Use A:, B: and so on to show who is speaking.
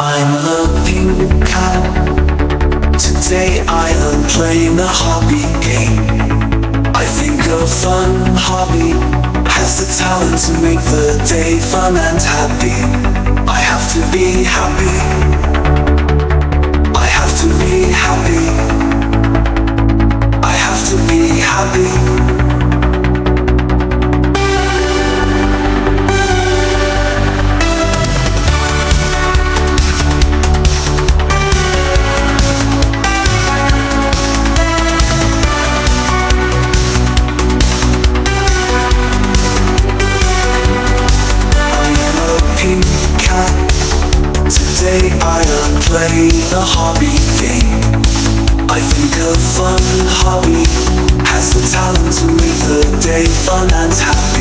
A: I'm a pink cat. Today I am playing a hobby game. I think a fun hobby has the talent to make the day fun and happy. I have to be happy. I have to be happy. I have to be happy. Today I am playing a hobby game. I think a fun hobby has the talent to make the day fun and happy.